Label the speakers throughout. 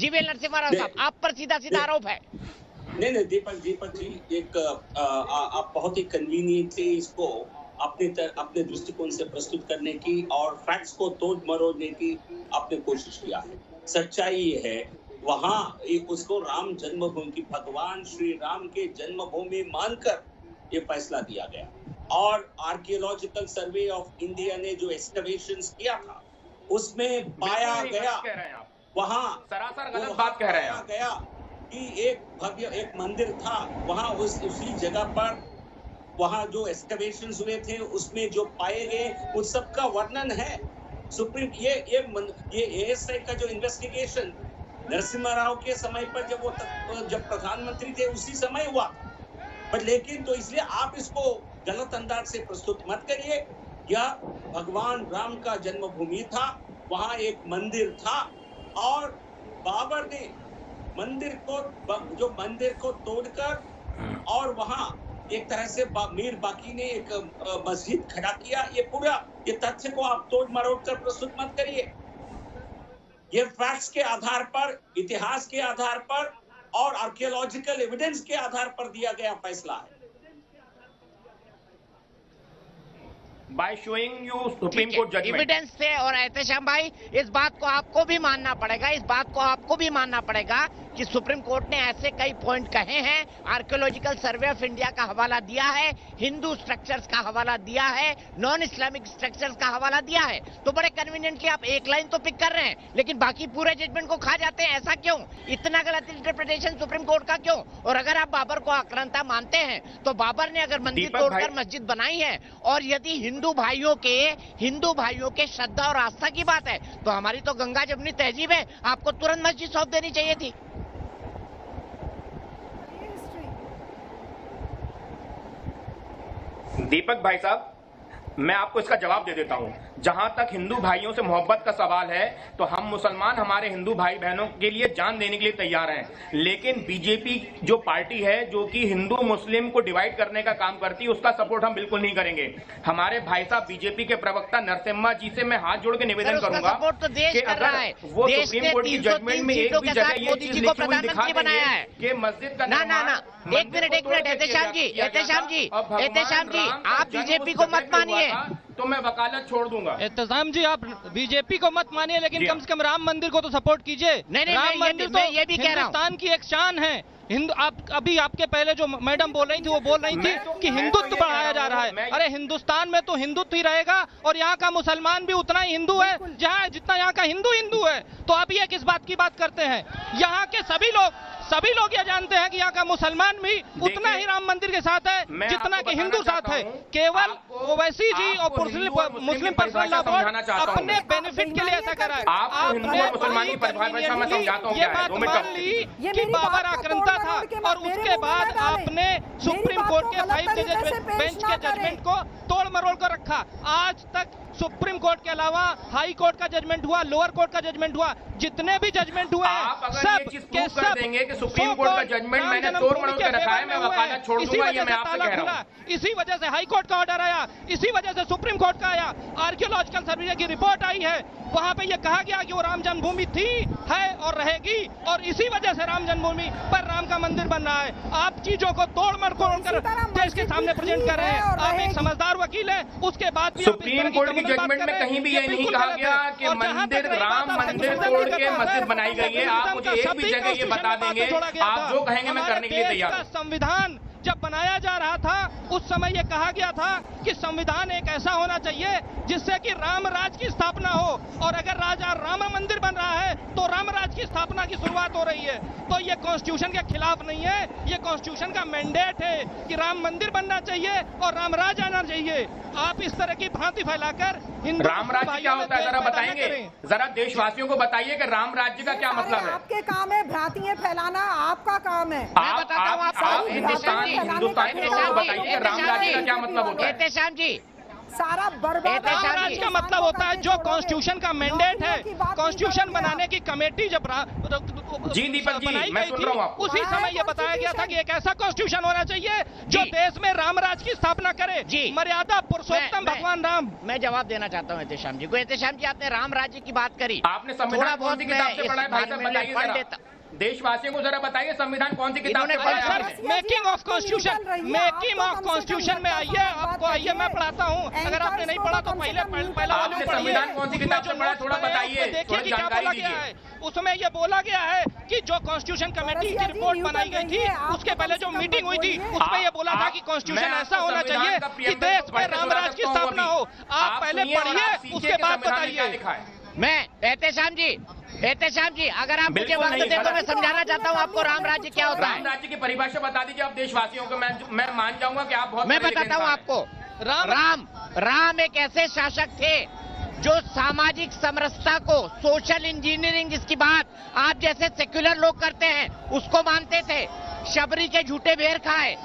Speaker 1: GVL Narasimha Rao साहब, आप पर सीधा सीधा आरोप है।
Speaker 2: नहीं दीपक जी, एक आप बहुत ही कन्वीनियंटली इसको अपने दृष्टिकोण से प्रस्तुत करने की और फैक्ट्स को तोड़ मरोड़ने की आपने कोशिश किया है। सच्चाई ये है, वहां उसको राम जन्मभूमि की, भगवान श्री राम के जन्मभूमि मानकर ये फैसला दिया गया। और आर्कियोलॉजिकल सर्वे ऑफ इंडिया ने जो एक्सकवेशंस किया था, उसमें पाया गया, वहां
Speaker 3: सरासर गलत बात कह रहे हैं
Speaker 2: गया कि एक भव्य एक मंदिर था वहां, उसी जगह पर वहां जो एक्सकवेशंस हुए थे उसमें जो पाए गए उस सब का वर्णन है। सुप्रीम ये एएसआई का जो इन्वेस्टिगेशन नरसिम्हा राव के समय पर जब प्रधानमंत्री थे उसी समय हुआ, पर लेकिन तो इसलिए आप इसको गलत अंदाज से प्रस्तुत मत करिए। यह भगवान राम का जन्मभूमि था, वहां एक मंदिर था और बाबर ने मंदिर को तोड़कर और वहां एक तरह से मीर बाकी ने एक मस्जिद खड़ा किया। ये तथ्य को आप तोड़ मरोड़ कर प्रस्तुत मत करिए। ये फैक्ट्स के आधार पर, इतिहास के आधार पर और आर्कियोलॉजिकल एविडेंस के आधार पर दिया गया फैसला है।
Speaker 3: By showing you supreme court judgement
Speaker 1: evidence से। और एहतेशाम भाई, इस बात को आपको भी मानना पड़ेगा कि सुप्रीम कोर्ट ने ऐसे कई पॉइंट कहे हैं, आर्कियोलॉजिकल सर्वे ऑफ इंडिया का हवाला दिया है, हिंदू स्ट्रक्चर्स का हवाला दिया है, नॉन इस्लामिक स्ट्रक्चर्स का हवाला दिया है। तो बड़े कन्वीनियंटली आप एक लाइन तो पिक कर रहे हैं, लेकिन बाकी पूरे जजमेंट को खा जाते हैं। ऐसा क्यों? इतना गलत इंटरप्रिटेशन सुप्रीम कोर्ट का क्यों? और अगर आप बाबर को आक्रांता मानते हैं तो बाबर ने अगर मंदिर तोड़कर मस्जिद बनाई है, और यदि हिंदू भाइयों के श्रद्धा और आस्था की बात है, तो हमारी तो गंगा जमुनी तहजीब है, आपको तुरंत मस्जिद सौंप देनी चाहिए थी।
Speaker 3: दीपक भाई साहब, मैं आपको इसका जवाब दे देता हूं। जहां तक हिंदू भाइयों से मोहब्बत का सवाल है, तो हम मुसलमान हमारे हिंदू भाई बहनों के लिए जान देने के लिए तैयार हैं, लेकिन बीजेपी जो पार्टी है जो कि हिंदू मुस्लिम को डिवाइड करने का काम करती है, उसका सपोर्ट हम बिल्कुल नहीं करेंगे। हमारे भाई साहब बीजेपी के प्रवक्ता नरसिम्हा जी से मैं हाथ जोड़ के निवेदन करूंगा कि अगर वो सुप्रीम कोर्ट की जजमेंट में एक भी जगह ये चीज लिखी हुई दिखा देंगे कि मस्जिद का
Speaker 1: एक मिनट एहतेशाम जी, आप बीजेपी को मत मानिए
Speaker 3: तो मैं वकालत छोड़ दूंगा।
Speaker 4: एहतेशाम जी, आप बीजेपी को मत मानिए, लेकिन कम से कम राम मंदिर को तो सपोर्ट कीजिए।
Speaker 1: राम मंदिर तो ये भी कह रहा हूं,
Speaker 4: हिंदुस्तान की एक शान है। अभी आपके पहले जो मैडम बोल रही थी, वो बोल रही थी कि हिंदुत्व बढ़ाया जा रहा है। अरे हिंदुस्तान में तो हिंदुत्व ही रहेगा, और यहाँ का मुसलमान भी उतना ही हिंदू है जितना यहाँ का हिंदू है। तो आप ये किस बात की बात करते हैं? यहाँ के सभी लोग ये जानते हैं कि यहाँ का मुसलमान भी उतना ही राम मंदिर के साथ है जितना कि हिंदू साथ है। केवल ओवैसी जी और मुस्लिम पर्सनल लॉ बोर्ड अपने बेनिफिट के लिए ऐसा करा है। आपने ये बात मान ली कि बाबर आक्रांता था, और उसके बाद आपने सुप्रीम कोर्ट के 5 जजेस बेंच के जजमेंट को तोड़ मरोड़ कर रखा। आज तक सुप्रीम कोर्ट के अलावा हाई कोर्ट का जजमेंट हुआ, लोअर कोर्ट का जजमेंट हुआ, जितने भी जजमेंट हुए सब के सब
Speaker 3: देंगे कि सुप्रीम कोर्ट का जजमेंट मैंने तोड़ मरोड़ के रखा है, मैं वकालत छोड़ दूंगा। ये मैं आपसे कह रहा हूं।
Speaker 4: इसी वजह से हाई कोर्ट का ऑर्डर आया, इसी वजह से सुप्रीम कोर्ट का आया, आर्कियोलॉजिकल सर्वे की रिपोर्ट आई है, वहां पे ये कहा गया कि वो राम जन्मभूमि थी, है और रहेगी, और इसी वजह से राम जन्मभूमि पर राम का मंदिर बन रहा है। आप चीजों को तोड़ मरोड़ कर देश के सामने प्रेजेंट कर रहे हैं। आप एक समझदार वकील हैं, उसके बाद भी
Speaker 3: सुप्रीम कोर्ट की जजमेंट में कहीं भी ये नहीं कहा गया कि मंदिर राम मंदिर तोड़ के मस्जिद बनाई गई है। आप मुझे एक भी जगह ये बता देंगे, आप जो कहेंगे मैं करने के लिए तैयार हूं।
Speaker 4: संविधान जब बनाया जा रहा था, उस समय यह कहा गया था कि संविधान एक ऐसा होना चाहिए जिससे कि राम राज की स्थापना हो, और अगर राजा राम मंदिर बन रहा है तो राम राज की स्थापना की शुरुआत हो रही है। तो ये कॉन्स्टिट्यूशन के खिलाफ नहीं है, ये कॉन्स्टिट्यूशन का मैंडेट है कि राम मंदिर बनना चाहिए और राम राज आना चाहिए। आप इस तरह की भ्रांति फैलाकर हिंदू
Speaker 3: राम राज्य क्या होता है जरा बताएंगे? जरा देशवासियों को बताइए कि राम राज्य का क्या मतलब है।
Speaker 5: आपके काम है भ्रांतियां फैलाना, आपका काम है।
Speaker 3: आप हिंदुस्तान के लोगों को बताइए कि राम राज्य का क्या मतलब होता है।
Speaker 1: एहतेशाम जी,
Speaker 5: सारा बर्बाद।
Speaker 4: रामराज का मतलब होता है जो कॉन्स्टिट्यूशन का मैंडेट है, कॉन्स्टिट्यूशन बनाने की कमेटी जब
Speaker 3: जी दीपक जी,
Speaker 4: बनाई
Speaker 3: मैं
Speaker 4: गई
Speaker 3: सुन
Speaker 4: थी,
Speaker 3: रहा हूं आपको।
Speaker 4: उसी समय ये बताया गया था कि एक ऐसा कॉन्स्टिट्यूशन होना चाहिए जो देश में रामराज की स्थापना करे, मर्यादा पुरुषोत्तम भगवान राम।
Speaker 1: मैं जवाब देना चाहता हूँ एहतेशाम जी को। एहतेशाम जी, आपने राम राज्य की बात करी,
Speaker 3: आपने संविधान कौन सी किताब से पढ़ा है भाई साहब, बताइए जरा। देशवासियों को जरा बताइए संविधान कौन सी किताब से पढ़ा है आपने?
Speaker 4: Making of constitution, making of constitution में आइए, आपको आइए मैं पढ़ाता हूँ। अगर आपने नहीं पढ़ा तो पहले
Speaker 3: आपने संविधान कौन सी किताब से पढ़ा, थोड़ा बताइए, थोड़ी जानकारी दीजिए।
Speaker 4: उसमें ये बोला गया है कि जो कॉन्स्टिट्यूशन कमेटी की रिपोर्ट बनाई गई थी, उसके पहले जो मीटिंग हुई थी, उसमें ये बोला था कि कॉन्स्टिट्यूशन ऐसा होना चाहिए कि देश में रामराज की स्थापना हो। आप पहले पढ़िए, उसके बाद बताइए।
Speaker 1: मैं एहतेशाम जी, अगर आप मुझे वक्त दें तो मैं समझाना चाहता हूँ आपको राम राज्य क्या होता है।
Speaker 3: राम राज्य की परिभाषा बता दीजिए आप देशवासियों को, मैं मान जाऊंगा कि आप बहुत।
Speaker 1: मैं बताता हूँ आपको। राम एक ऐसे शासक थे जो सामाजिक समरसता को, सोशल इंजीनियरिंग जिसकी बात आप जैसे सेक्युलर लोग करते हैं, उसको मानते थे। शबरी के झूठे बेर खाए,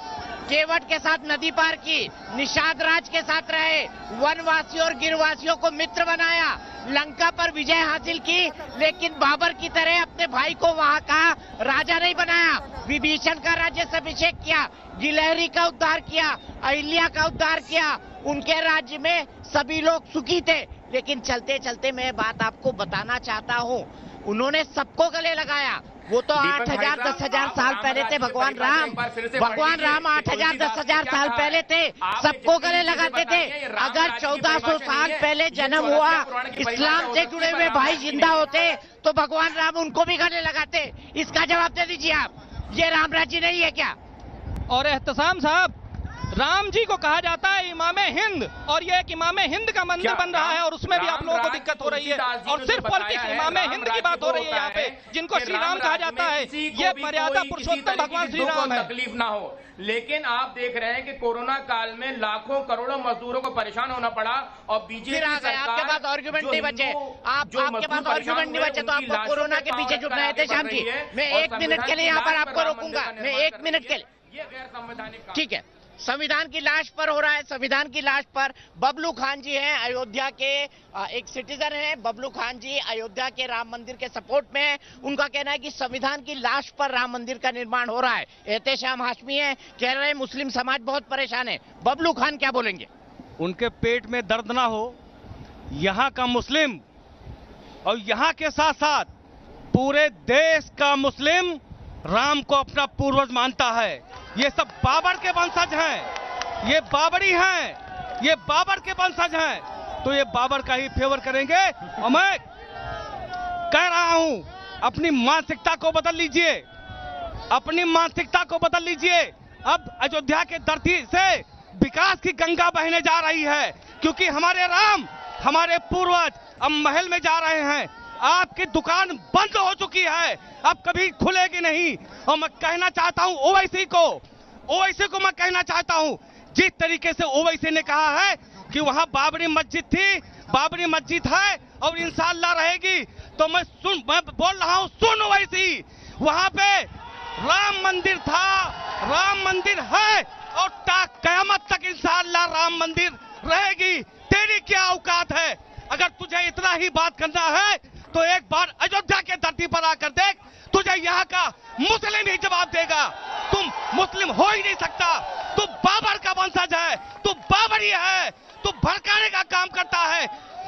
Speaker 1: केवट के साथ नदी पार की, निषाद राज के साथ रहे, वनवासियों और गिरवासियों को मित्र बनाया, लंका पर विजय हासिल की, लेकिन बाबर की तरह अपने भाई को वहां का राजा नहीं बनाया। विभीषण का राज्याभिषेक किया, गिलहरी का उद्धार किया, अहिल्या का उद्धार किया। उनके राज्य में सभी लोग सुखी थे, लेकिन चलते चलते मैं बात आपको बताना चाहता हूँ, उन्होंने सबको गले लगाया। वो तो 8,000 10,000 साल पहले थे भगवान राम 8,000 10,000 साल पहले थे, सबको गले लगाते थे। अगर 1400 साल पहले जन्म हुआ, इस्लाम से जुड़े हुए भाई जिंदा होते तो भगवान राम उनको भी गले लगाते। इसका जवाब दे दीजिए आप, ये राम राज्य नहीं है क्या?
Speaker 4: और एहतसाम साहब, राम जी को कहा जाता है इमाम हिंद, और ये एक इमाम हिंद का मंदिर बन रहा है, और उसमें भी आप लोगों को दिक्कत हो रही है। और सिर्फ पॉलिटिक्स, इमाम हिंद की बात हो रही है यहाँ पे, जिनको श्री राम कहा जाता है। ये मर्यादा पुरुषोत्तम भगवान श्री राम है।
Speaker 3: तकलीफ ना हो, लेकिन आप देख रहे हैं कि कोरोना काल में लाखों करोड़ों मजदूरों को परेशान होना पड़ा, और बीजेपी सरकार,
Speaker 1: आपके पास आर्गुमेंट नहीं बचे, आपके पास आर्गुमेंट नहीं बचे, तो आपको कोरोना के पीछे जुटना है। एहतेशाम जी, मैं 1 मिनट के लिए यहाँ पर आपको रोकूंगा, मैं 1 मिनट के लिए।
Speaker 3: ये गैर संवैधानिक,
Speaker 1: ठीक है। संविधान की लाश पर हो रहा है, संविधान की लाश पर। बबलू खान जी हैं, अयोध्या के एक सिटीजन हैं। बबलू खान जी अयोध्या के राम मंदिर के सपोर्ट में हैं। उनका कहना है कि संविधान की लाश पर राम मंदिर का निर्माण हो रहा है। एहतेशाम हाशमी है, कह रहे हैं मुस्लिम समाज बहुत परेशान है। बबलू खान क्या बोलेंगे?
Speaker 6: उनके पेट में दर्द ना हो, यहाँ का मुस्लिम और यहाँ के साथ साथ पूरे देश का मुस्लिम राम को अपना पूर्वज मानता है। ये सब बाबर के वंशज हैं, ये बाबरी हैं, ये बाबर के वंशज हैं, तो ये बाबर का ही फेवर करेंगे। और मैं कह रहा हूं, अपनी मानसिकता को बदल लीजिए, अपनी मानसिकता को बदल लीजिए। अब अयोध्या के धरती से विकास की गंगा बहने जा रही है, क्योंकि हमारे राम, हमारे पूर्वज अब महल में जा रहे हैं। आपकी दुकान बंद हो चुकी है, अब कभी खुलेगी नहीं। और मैं कहना चाहता हूं ओवैसी को मैं कहना चाहता हूं, जिस तरीके से ओवैसी ने कहा है कि वहां बाबरी मस्जिद थी, बाबरी मस्जिद है और इंशाअल्लाह रहेगी, तो मैं बोल रहा हूं, सुन ओवैसी, वहां पे राम मंदिर था, राम मंदिर है, और कयामत तक इंशाअल्लाह राम मंदिर रहेगी। तेरी क्या औकात है? अगर तुझे इतना ही बात करना है तो एक बार अयोध्या के धरती पर आकर देख, तुझे यहाँ का मुस्लिम ही जवाब देगा। तुम मुस्लिम हो ही नहीं सकता, तू बाबर का वंशज है, तू बाबरी है, तू भड़काने का काम करता है,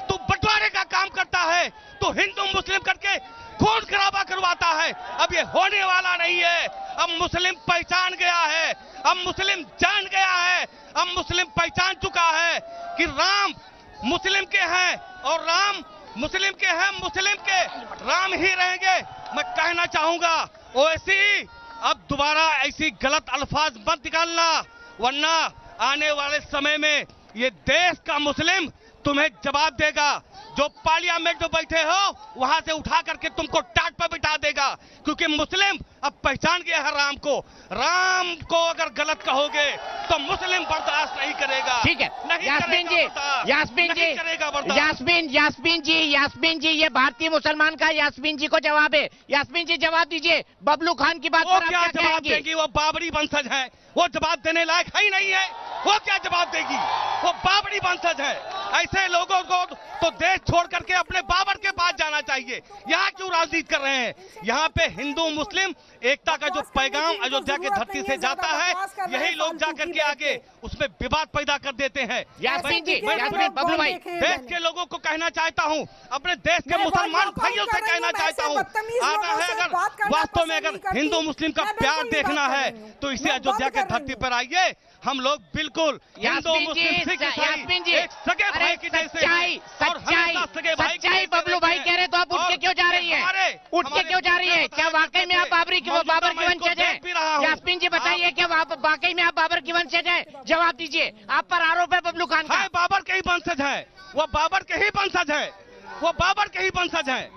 Speaker 6: तू बंटवारे का काम करता है, तू हिंदू मुस्लिम करके खून खराबा करवाता है। अब ये होने वाला नहीं है। अब मुस्लिम पहचान गया है, अब मुस्लिम जान गया है, अब मुस्लिम पहचान चुका है कि राम मुस्लिम के हैं और राम मुस्लिम के हैं, मुस्लिम के राम ही रहेंगे। मैं कहना चाहूंगा ओवैसी, अब दोबारा ऐसी गलत अल्फाज मत निकालना, वरना आने वाले समय में ये देश का मुस्लिम तुम्हें जवाब देगा। जो पार्लियामेंट में बैठे हो वहां से उठा करके तुमको टाट पर बिठा देगा, क्योंकि मुस्लिम अब पहचान गया है राम को। राम को अगर गलत कहोगे तो मुस्लिम बर्दाश्त नहीं करेगा।
Speaker 1: ठीक है
Speaker 6: नहीं
Speaker 1: यास्मीन जी,
Speaker 6: करेगा बर्दाश्त,
Speaker 1: यास्मीन
Speaker 6: नहीं
Speaker 1: जी,
Speaker 6: करेगा बर्दाश्त।
Speaker 1: यास्मीन जी, ये भारतीय मुसलमान का यास्मीन जी को जवाब है। यास्मीन जी जवाब दीजिए, बबलू खान की बात
Speaker 6: वो
Speaker 1: पर आप
Speaker 6: क्या
Speaker 1: क्या
Speaker 6: जवाब
Speaker 1: कहेंगे?
Speaker 6: देगी? वो बाबरी वंशज है, वो जवाब देने लायक है ही नहीं है। वो क्या जवाब देगी? वो बाबरी वंशज है। ऐसे लोगों को तो देश छोड़ करके अपने बाबर के पास जाना चाहिए। यहाँ क्यों राजनीति कर रहे हैं? यहाँ पे हिंदू मुस्लिम एकता का जो पैगाम अयोध्या की धरती से जाता है, यही लोग जाकर के आगे उसमें विवाद पैदा कर देते हैं।
Speaker 1: यास्मीन जी,
Speaker 6: मैं
Speaker 1: यास्मीन, बबलू भाई,
Speaker 6: देश के लोगों को कहना चाहता हूँ, अपने देश के मुसलमान भाइयों से कहना चाहता हूँ, आता है अगर वास्तव में अगर हिंदू मुस्लिम का प्यार देखना है तो इसे अयोध्या के धरती पर आइए। हम लोग बिल्कुल हिंदू मुस्लिम सिख ईसाई एक सगे भाई की जैसे
Speaker 1: सच्चाई बबलू भाई कह रहे तो आप उठ के क्यों जा रही है? उठ के क्यों जा रही है? क्या वाकई में आप बाबर की वंशज है? यास्मीन जी बताइए, क्या वाकई में आप बाबर की वंशज है? जवाब दीजिए, आप पर आरोप है बबलू खान का।
Speaker 6: बाबर के ही वंशज है, वो बाबर के ही वंशज है, वो बाबर के ही वंशज है।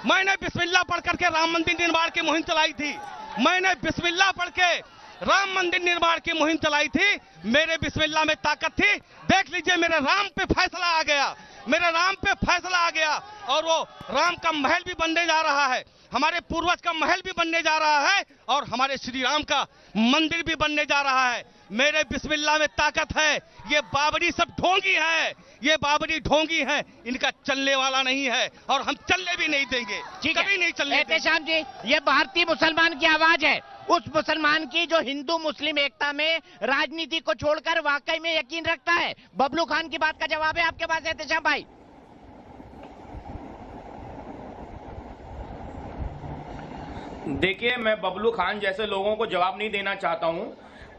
Speaker 6: मैंने बिस्मिल्लाह पढ़ करके राम मंदिर निर्माण की मुहिम चलाई थी। मैंने बिस्मिल्लाह पढ़ के राम मंदिर निर्माण की मुहिम चलाई थी। मेरे बिस्मिल्लाह में ताकत थी। देख लीजिए, मेरे राम पे फैसला आ गया, मेरे राम पे फैसला आ गया और वो राम का महल भी बनने जा रहा है, हमारे पूर्वज का महल भी बनने जा रहा है और हमारे श्री राम का मंदिर भी बनने जा रहा है। मेरे बिस्मिल्लाह में ताकत है। ये बाबरी सब ढोंगी है, ये बाबरी ढोंगी है, इनका चलने वाला नहीं है और हम चलने भी नहीं देंगे, कभी नहीं चलने देंगे।
Speaker 1: एहतेशाम जी, ये भारतीय मुसलमान की आवाज है, उस मुसलमान की जो हिंदू मुस्लिम एकता में राजनीति को छोड़कर वाकई में यकीन रखता है। बबलू खान की बात का जवाब है आपके पास एहतेशाम भाई।
Speaker 3: देखिए, मैं बबलू खान जैसे लोगों को जवाब नहीं देना चाहता हूं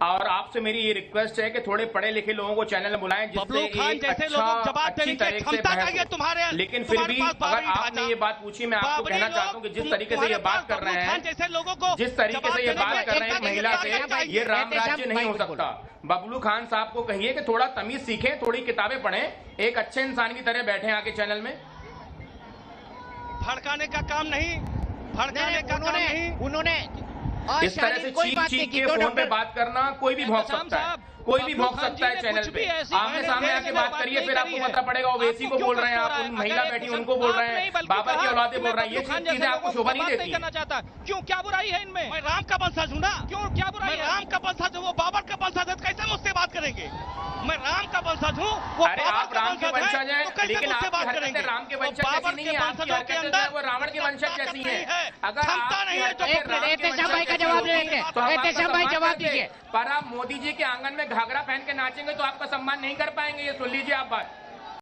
Speaker 3: और आपसे मेरी ये रिक्वेस्ट है कि थोड़े पढ़े लिखे लोगों को चैनल में बुलाएं जिससे एक अच्छी तरह से बहस। लेकिन फिर भी अगर आपने ये बात पूछी, मैं आपको कहना चाहता हूँ कि जिस तरीके से ये बात कर रहे हैं, जिस तरीके से ये बात कर रहे हैं एक महिला से, ये राम राज्य नहीं हो सकता। बबलू खान साहब को कहिए कि थोड़ा तमीज सीखें, थोड़ी किताबें पढ़ें, एक अच्छे इंसान की तरह बैठे आके चैनल में।
Speaker 6: भड़काने का काम नहीं, भड़काने का काम नहीं।
Speaker 1: उन्होंने
Speaker 3: इस तरह से चीख के फोन पे बात करना, कोई भी भौंक सकता है, कोई भी भौंक सकता है चैनल पे। आमने सामने आके बात करिए, फिर आपको पता पड़ेगा। ओवैसी को बोल रहे हैं आप, उन महिला बैठी उनको बोल रहे हैं, बाबर की औलादे बोल रहे हैं, ये चीजें आपको शोभा नहीं देती।
Speaker 4: क्यों, क्या बुराई है इनमें?
Speaker 6: मैं राम का वंशज हूँ ना।
Speaker 4: क्यों, क्या बुराई है?
Speaker 6: राम का वंशज हूँ, वो बाबर का वंशज है, कैसे मुझसे बात करेंगे? मैं राम का वंशज हूँ, वो
Speaker 3: आप राम के वंशज हैं, लेकिन आपकी हरकतें राम के वंशज जैसी नहीं है, आपकी हरकतें वो रावण के वंशज जैसी हैं। अगर
Speaker 1: एहतेशाम भाई का जवाब लेंगे, एहतेशाम भाई जवाब दीजिए।
Speaker 3: पर आप मोदी जी के आंगन में घाघरा पहन के नाचेंगे तो आपका सम्मान नहीं कर पाएंगे, ये सुन लीजिए आप बात।